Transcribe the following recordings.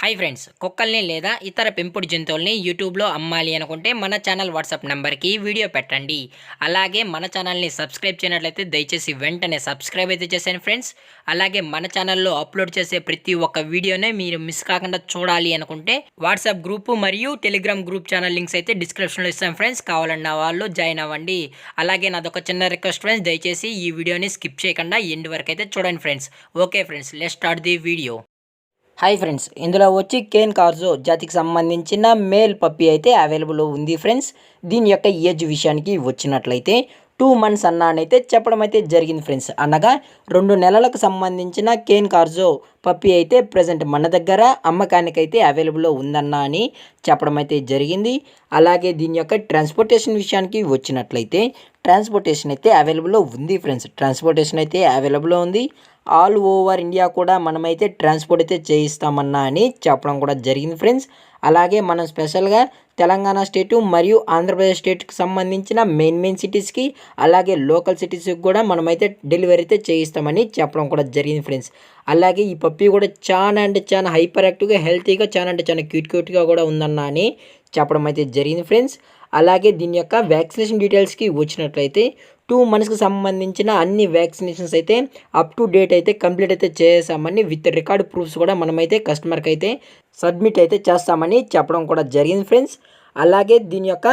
Hi friends, కుక్కల్ని లేదా ఇతర పెంపుడు జంతువుల్ని యూట్యూబ్లో అమ్మాలి అనుకుంటే మన ఛానల్ వాట్సాప్ నెంబర్కి వీడియో పెట్టండి. అలాగే మన ఛానల్ని సబ్స్క్రైబ్ చేయనట్లయితే దయచేసి వెంటనే సబ్స్క్రైబ్ అయితే చేశాను ఫ్రెండ్స్. అలాగే మన ఛానల్లో అప్లోడ్ చేసే ప్రతి ఒక్క వీడియోనే మీరు మిస్ కాకుండా చూడాలి అనుకుంటే వాట్సాప్ గ్రూపు మరియు టెలిగ్రామ్ గ్రూప్ ఛానల్ లింక్స్ అయితే డిస్క్రిప్షన్లో ఇస్తాను ఫ్రెండ్స్. కావాలన్న వాళ్ళు జాయిన్ అవ్వండి. అలాగే నాదొక చిన్న రిక్వెస్ట్ ఫ్రెండ్స్, దయచేసి ఈ వీడియోని స్కిప్ చేయకుండా ఎండ్ వరకు అయితే చూడండి friends. Okay friends, let's start the video. Hi friends, ఇందులో వచ్చి కేన్ కార్జో జాతికి సంబంధించిన మేల్ పప్పీ అయితే అవైలబుల్ ఉంది ఫ్రెండ్స్. దీని యొక్క ఏజ్ విషయానికి వచ్చినట్లయితే 2 months అన్నానైతే చెప్పడం అయితే జరిగింది ఫ్రెండ్స్. అనగా 2 నెలలకు సంబంధించిన కేన్ కార్జో పప్పీ అయితే ప్రజెంట్ మన దగ్గర అమ్మకానికైతే అవైలబుల్లో ఉందన్న అని చెప్పడం అయితే జరిగింది. అలాగే దీని యొక్క ట్రాన్స్పోర్టేషన్ విషయానికి వచ్చినట్లయితే ట్రాన్స్పోర్టేషన్ అయితే అవైలబుల్లో ఉంది ఫ్రెండ్స్. ట్రాన్స్పోర్టేషన్ అయితే అవైలబుల్లో ఉంది. ఆల్ ఓవర్ ఇండియా కూడా మనమైతే ట్రాన్స్పోర్ట్ అయితే చేయిస్తామన్నా అని చెప్పడం కూడా జరిగింది ఫ్రెండ్స్. అలాగే మనం స్పెషల్గా తెలంగాణ స్టేటు మరియు ఆంధ్రప్రదేశ్ స్టేట్కి సంబంధించిన మెయిన్ సిటీస్కి అలాగే లోకల్ సిటీస్కి కూడా మనమైతే డెలివరీ అయితే చేయిస్తామని చెప్పడం కూడా జరిగింది ఫ్రెండ్స్. అలాగే ఈ పప్పీ కూడా చాలా అంటే చాలా హైపర్ యాక్టివ్గా హెల్తీగా చాలా అంటే చాలా క్యూట్గా కూడా ఉందన్న అని చెప్పడం అయితే జరిగింది ఫ్రెండ్స్. అలాగే దీని యొక్క వ్యాక్సినేషన్ డీటెయిల్స్కి వచ్చినట్లయితే 2 monthsకి సంబంధించిన అన్ని వ్యాక్సినేషన్స్ అయితే అప్ టు డేట్ అయితే కంప్లీట్ అయితే చేసామని విత్ రికార్డ్ ప్రూఫ్స్ కూడా మనమైతే కస్టమర్కి అయితే సబ్మిట్ అయితే చేస్తామని చెప్పడం కూడా జరిగింది ఫ్రెండ్స్. అలాగే దీని యొక్క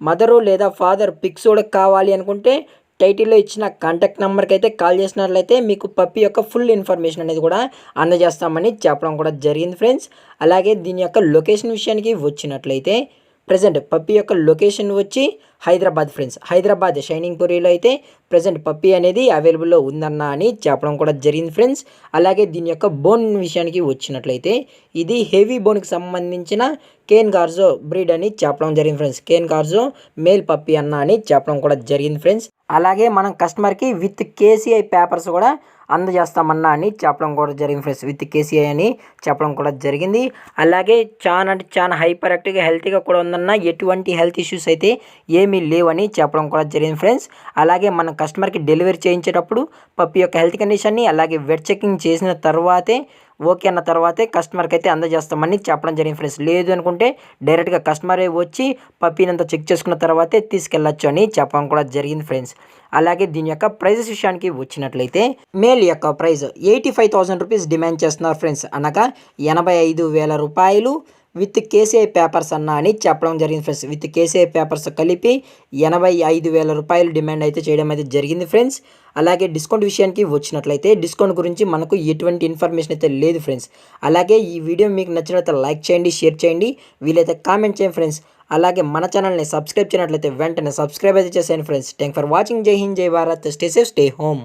మదరు లేదా ఫాదర్ పిక్స్ కూడా కావాలి అనుకుంటే టైటిల్లో ఇచ్చిన కాంటాక్ట్ నెంబర్కి అయితే కాల్ చేసినట్లయితే మీకు పప్పి యొక్క ఫుల్ ఇన్ఫర్మేషన్ అనేది కూడా అందజేస్తామని చెప్పడం కూడా జరిగింది ఫ్రెండ్స్. అలాగే దీని యొక్క లొకేషన్ విషయానికి వచ్చినట్లయితే ప్రజెంట్ పప్పీ యొక్క లొకేషన్ వచ్చి హైదరాబాద్ ఫ్రెండ్స్. హైదరాబాద్ షైనింగ్ పూరిలో అయితే ప్రజెంట్ పప్పీ అనేది అవైలబుల్లో ఉందన్న అని చెప్పడం కూడా జరిగింది ఫ్రెండ్స్. అలాగే దీని యొక్క బోన్ విషయానికి వచ్చినట్లయితే ఇది హెవీ బోన్కి సంబంధించిన కేన్ కార్జో బ్రీడ్ అని చెప్పడం జరిగింది ఫ్రెండ్స్. కేన్ కార్జో మేల్ పప్పీ అన్న అని చెప్పడం కూడా జరిగింది ఫ్రెండ్స్. అలాగే మనం కస్టమర్కి విత్ కేసీఐ పేపర్స్ కూడా అందజేస్తామన్నా అని చెప్పడం కూడా జరిగింది ఫ్రెండ్స్. విత్ కేసీఐ అని చెప్పడం కూడా జరిగింది. అలాగే చాలా అంటే చాలా హైపర్ యాక్టివ్గా హెల్తీగా కూడా ఉందన్న, ఎటువంటి హెల్త్ ఇష్యూస్ అయితే ఏమీ లేవని చెప్పడం కూడా జరిగింది ఫ్రెండ్స్. అలాగే మన కస్టమర్కి డెలివరీ చేయించేటప్పుడు పప్పి యొక్క హెల్త్ కండిషన్ని అలాగే వెట్ చెకింగ్ చేసిన తర్వాతే ఓకే అన్న తర్వాతే కస్టమర్కి అయితే అందజేస్తామని చెప్పడం జరిగింది ఫ్రెండ్స్. లేదు అనుకుంటే డైరెక్ట్గా కస్టమరే వచ్చి పప్పీనంతా చెక్ చేసుకున్న తర్వాతే తీసుకెళ్ళచ్చు అని చెప్పడం కూడా జరిగింది ఫ్రెండ్స్. అలాగే దీని యొక్క ప్రైజెస్ విషయానికి వచ్చినట్లయితే మేల్ యొక్క ప్రైస్ 85,000 రూపీస్ డిమాండ్ చేస్తున్నారు ఫ్రెండ్స్. అనగా 85,000 రూపాయలు విత్ కేసీఐ పేపర్స్ అన్న అని చెప్పడం జరిగింది ఫ్రెండ్స్. విత్ కేసీఐ పేపర్స్ కలిపి 85,000 రూపాయలు డిమాండ్ అయితే చేయడం అయితే జరిగింది ఫ్రెండ్స్. అలాగే డిస్కౌంట్ విషయానికి వచ్చినట్లయితే డిస్కౌంట్ గురించి మనకు ఎటువంటి ఇన్ఫర్మేషన్ అయితే లేదు ఫ్రెండ్స్. అలాగే ఈ వీడియో మీకు నచ్చినట్లయితే లైక్ చేయండి, షేర్ చేయండి, వీలైతే కామెంట్ చేయండి ఫ్రెండ్స్. అలాగే మన ఛానల్ని సబ్స్క్రైబ్ చేయనట్లయితే వెంటనే సబ్స్క్రైబ్ అయితే చేసేయండి ఫ్రెండ్స్. Thank for watching. జై హింద్, జై Bharat, stay safe, stay home.